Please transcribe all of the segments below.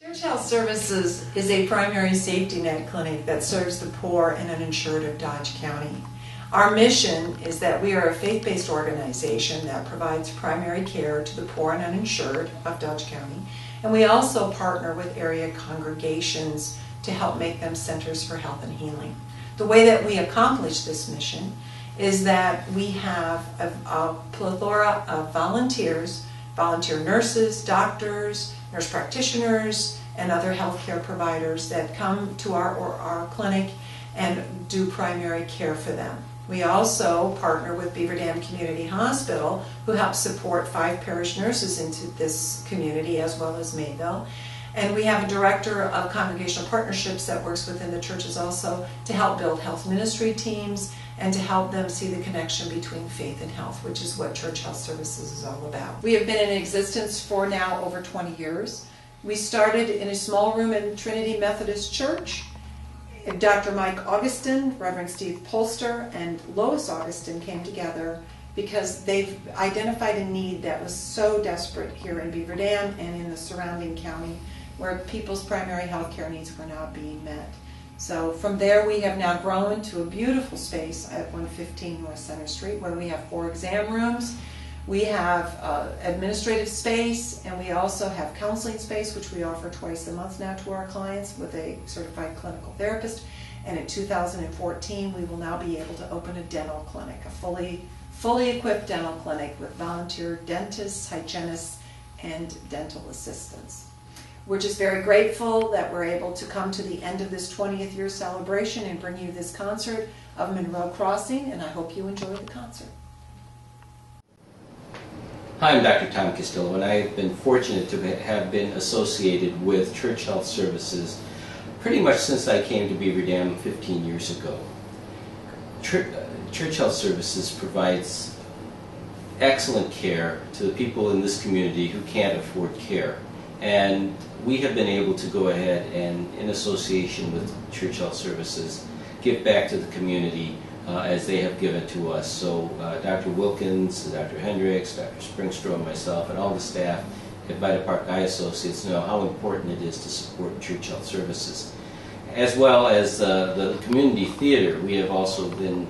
Church Health Services is a primary safety net clinic that serves the poor and uninsured of Dodge County. Our mission is that we are a faith-based organization that provides primary care to the poor and uninsured of Dodge County, and we also partner with area congregations to help make them centers for health and healing. The way that we accomplish this mission is that we have a plethora of volunteers, volunteer nurses, doctors, nurse practitioners, and other healthcare providers that come to our clinic and do primary care for them. We also partner with Beaver Dam Community Hospital, who helps support 5 parish nurses into this community, as well as Mayville. And we have a director of congregational partnerships that works within the churches also to help build health ministry teams and to help them see the connection between faith and health, which is what Church Health Services is all about. We have been in existence for now over 20 years. We started in a small room in Trinity Methodist Church. Dr. Mike Augustin, Reverend Steve Polster, and Lois Augustin came together because they've identified a need that was so desperate here in Beaver Dam and in the surrounding county, where people's primary health care needs were not being met. So from there we have now grown to a beautiful space at 115 North Center Street, where we have 4 exam rooms. We have administrative space, and we also have counseling space, which we offer twice a month now to our clients with a certified clinical therapist. And in 2014 we will now be able to open a dental clinic, a fully equipped dental clinic with volunteer dentists, hygienists, and dental assistants. We're just very grateful that we're able to come to the end of this 20th year celebration and bring you this concert of Monroe Crossing, and I hope you enjoy the concert. Hi, I'm Dr. Tom Castillo, and I've been fortunate to have been associated with Church Health Services pretty much since I came to Beaver Dam 15 years ago. Church Health Services provides excellent care to the people in this community who can't afford care. And we have been able to go ahead and, in association with Church Health Services, give back to the community as they have given to us. So Dr. Wilkins, Dr. Hendricks, Dr. Springstrom, myself, and all the staff at Vita Park Eye Associates know how important it is to support Church Health Services. As well as the community theater, we have also been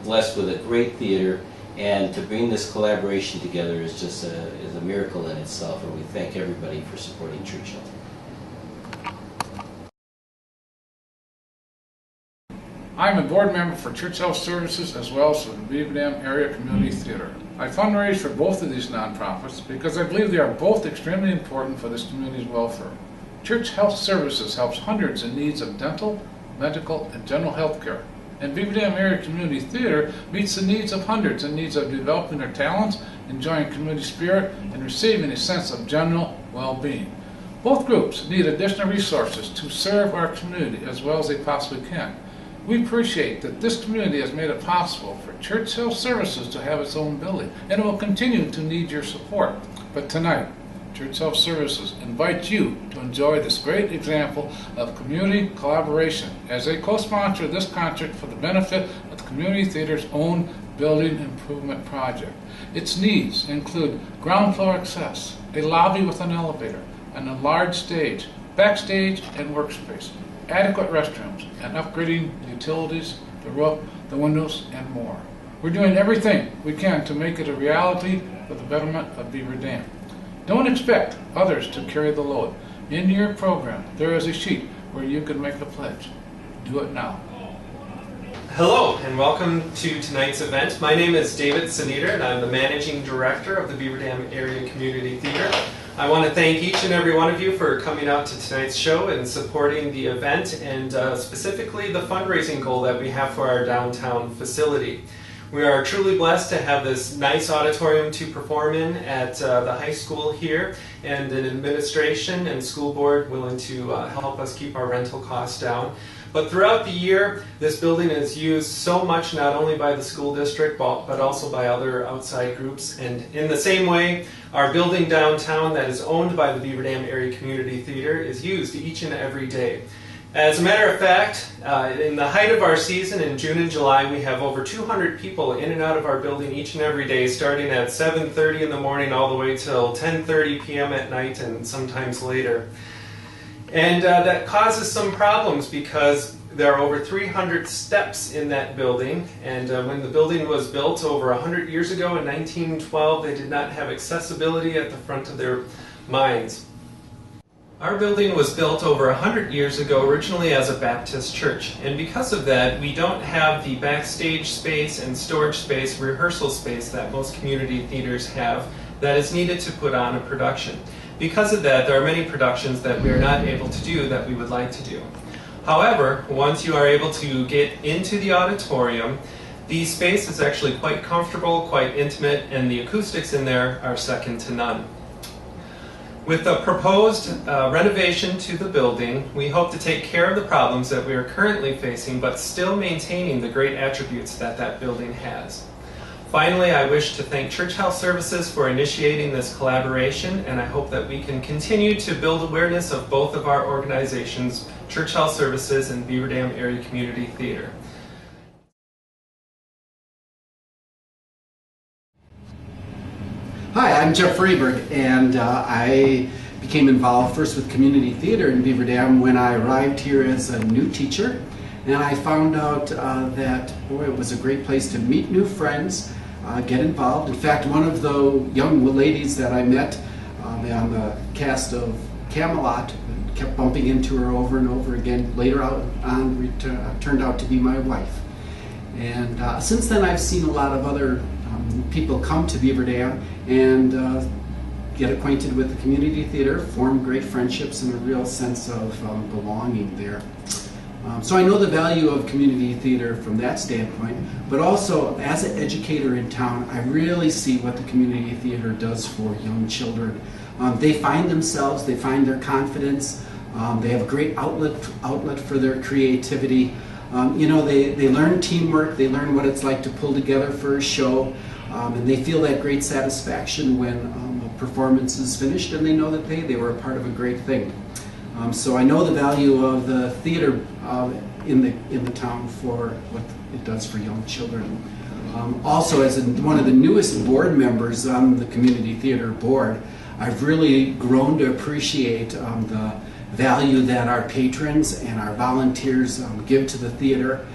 blessed with a great theater, and to bring this collaboration together is just a miracle in itself, and we thank everybody for supporting Church Health. I'm a board member for Church Health Services as well as the Beaver Dam Area Community Theater. I fundraise for both of these nonprofits because I believe they are both extremely important for this community's welfare. Church Health Services helps hundreds in needs of dental, medical, and general health care. And Beaver Dam Area Community Theater meets the needs of hundreds in needs of developing their talents, enjoying community spirit, and receiving a sense of general well-being. Both groups need additional resources to serve our community as well as they possibly can. We appreciate that this community has made it possible for Church Health Services to have its own building, and it will continue to need your support. But tonight, Church Health Services invites you to enjoy this great example of community collaboration as they co-sponsor this concert for the benefit of the Community Theater's own building improvement project. Its needs include ground floor access, a lobby with an elevator, and a large stage, backstage, and workspace, adequate restrooms, and upgrading the utilities, the roof, the windows, and more. We're doing everything we can to make it a reality for the betterment of Beaver Dam. Don't expect others to carry the load. In your program, there is a sheet where you can make a pledge. Do it now. Hello, and welcome to tonight's event. My name is David Saniter, and I'm the Managing Director of the Beaver Dam Area Community Theater. I want to thank each and every one of you for coming out to tonight's show and supporting the event, and specifically the fundraising goal that we have for our downtown facility. We are truly blessed to have this nice auditorium to perform in at the high school here, and an administration and school board willing to help us keep our rental costs down. But throughout the year, this building is used so much not only by the school district but also by other outside groups. And in the same way, our building downtown that is owned by the Beaver Dam Area Community Theater is used each and every day. As a matter of fact, in the height of our season in June and July, we have over 200 people in and out of our building each and every day, starting at 7:30 in the morning all the way till 10:30 p.m. at night and sometimes later. And that causes some problems because there are over 300 steps in that building, and when the building was built over 100 years ago in 1912, they did not have accessibility at the front of their mines. Our building was built over 100 years ago originally as a Baptist church, and because of that we don't have the backstage space and storage space, rehearsal space that most community theaters have that is needed to put on a production. Because of that, there are many productions that we are not able to do that we would like to do. However, once you are able to get into the auditorium, the space is actually quite comfortable, quite intimate, and the acoustics in there are second to none. With the proposed renovation to the building, we hope to take care of the problems that we are currently facing, but still maintaining the great attributes that that building has. Finally, I wish to thank Church Health Services for initiating this collaboration, and I hope that we can continue to build awareness of both of our organizations, Church Health Services and Beaver Dam Area Community Theater. Hi, I'm Jeff Freeberg, and I became involved first with community theater in Beaver Dam when I arrived here as a new teacher, and I found out that, boy, it was a great place to meet new friends, get involved. In fact, one of the young ladies that I met on the cast of Camelot, kept bumping into her over and over again, later on turned out to be my wife. And since then I've seen a lot of other people come to Beaver Dam and get acquainted with the community theater, form great friendships and a real sense of belonging there. So I know the value of community theater from that standpoint, but also as an educator in town, I really see what the community theater does for young children. They find themselves, they find their confidence, they have a great outlet for their creativity. You know, they learn teamwork, they learn what it's like to pull together for a show, and they feel that great satisfaction when a performance is finished and they know that they were a part of a great thing. So I know the value of the theater in the town for what it does for young children. Also, as one of the newest board members on the community theater board, I've really grown to appreciate the value that our patrons and our volunteers give to the theater.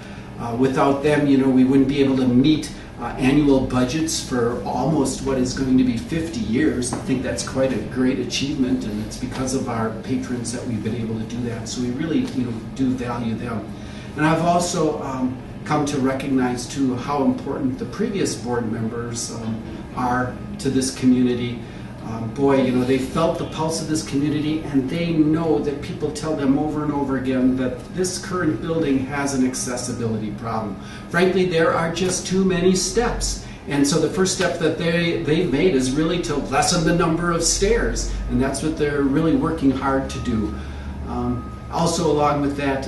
Without them, you know, we wouldn't be able to meet annual budgets for almost what is going to be 50 years. I think that's quite a great achievement, and it's because of our patrons that we've been able to do that. So we really, you know, do value them. And I've also come to recognize too how important the previous board members are to this community. Boy, you know, they felt the pulse of this community, and they know that people tell them over and over again that this current building has an accessibility problem. Frankly, there are just too many steps. And so the first step that they've made is really to lessen the number of stairs, and that's what they're really working hard to do. Also, along with that,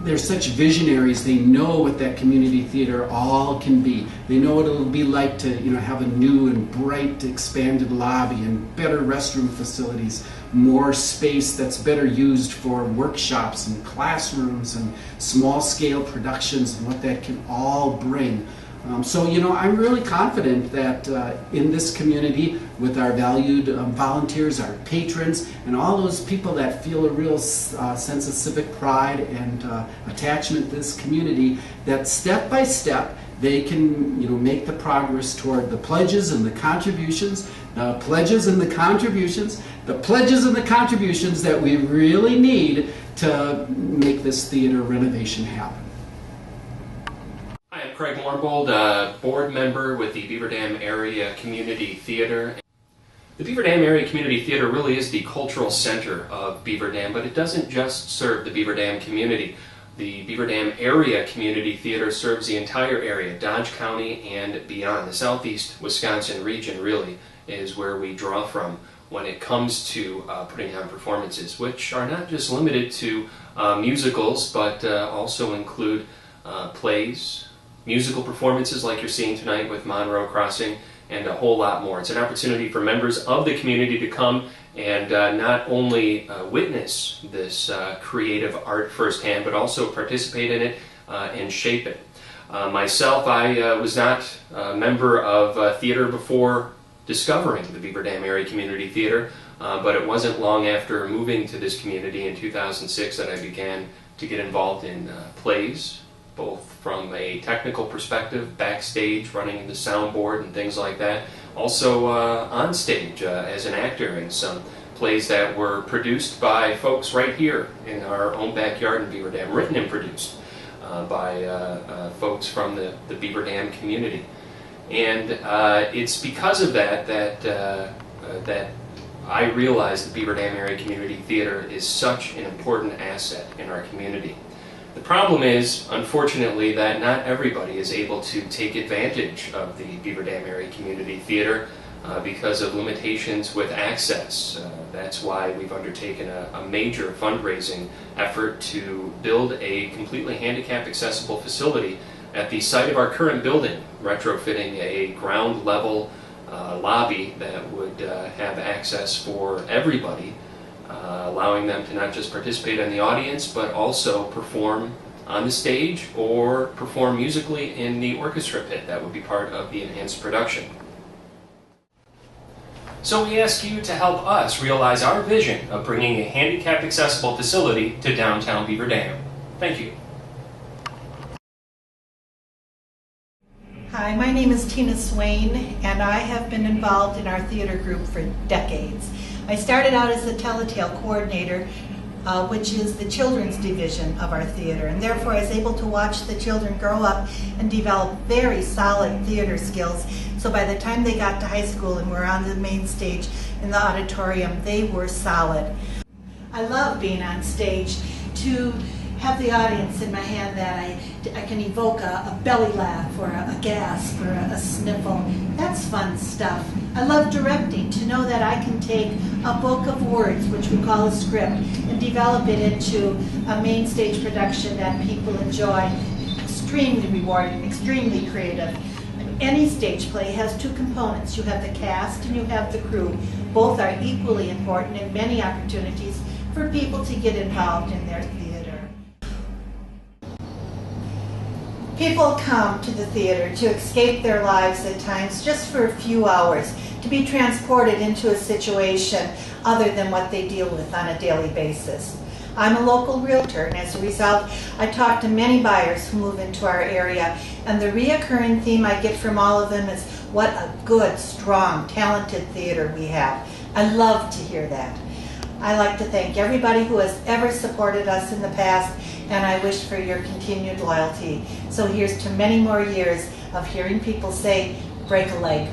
they're such visionaries. They know what that community theater all can be. They know what it'll be like to, you know, have a new and bright, expanded lobby and better restroom facilities, more space that's better used for workshops and classrooms and small-scale productions, and what that can all bring. So, you know, I'm really confident that in this community, with our valued volunteers, our patrons, and all those people that feel a real sense of civic pride and attachment to this community, that step by step they can, you know, make the progress toward the pledges and the contributions, the pledges and the contributions that we really need to make this theater renovation happen. Hi, I'm Craig Morbold, board member with the Beaver Dam Area Community Theater. The Beaver Dam Area Community Theater really is the cultural center of Beaver Dam, but it doesn't just serve the Beaver Dam community. The Beaver Dam Area Community Theater serves the entire area, Dodge County and beyond. The southeast Wisconsin region really is where we draw from when it comes to putting on performances, which are not just limited to musicals, but also include plays, musical performances like you're seeing tonight with Monroe Crossing, and a whole lot more. It's an opportunity for members of the community to come and not only witness this creative art firsthand, but also participate in it and shape it. Myself, I was not a member of theater before discovering the Beaver Dam Area Community Theater. But it wasn't long after moving to this community in 2006 that I began to get involved in plays, both from a technical perspective, backstage, running the soundboard and things like that, also on stage as an actor in some plays that were produced by folks right here in our own backyard in Beaver Dam, written and produced by folks from the Beaver Dam community. And it's because of that that I realize the Beaver Dam Area Community Theater is such an important asset in our community. The problem is, unfortunately, that not everybody is able to take advantage of the Beaver Dam Area Community Theater because of limitations with access. That's why we've undertaken a major fundraising effort to build a completely handicap accessible facility at the site of our current building, retrofitting a ground level lobby that would have access for everybody, allowing them to not just participate in the audience but also perform on the stage or perform musically in the orchestra pit that would be part of the enhanced production. So we ask you to help us realize our vision of bringing a handicap accessible facility to downtown Beaver Dam. Thank you. Hi, my name is Tina Swain, and I have been involved in our theater group for decades. I started out as the Telltale coordinator, which is the children's division of our theater, and therefore I was able to watch the children grow up and develop very solid theater skills. So by the time they got to high school and were on the main stage in the auditorium, they were solid. I love being on stage to have the audience in my hand, that I can evoke a belly laugh or a gasp or a sniffle. That's fun stuff. I love directing, to know that I can take a book of words, which we call a script, and develop it into a main stage production that people enjoy. Extremely rewarding, extremely creative. Any stage play has two components. You have the cast and you have the crew. Both are equally important, and many opportunities for people to get involved in their theater. People come to the theater to escape their lives at times just for a few hours, to be transported into a situation other than what they deal with on a daily basis. I'm a local realtor, and as a result, I talk to many buyers who move into our area, and the reoccurring theme I get from all of them is what a good, strong, talented theater we have. I love to hear that. I'd like to thank everybody who has ever supported us in the past, and I wish for your continued loyalty. So here's to many more years of hearing people say, break a leg.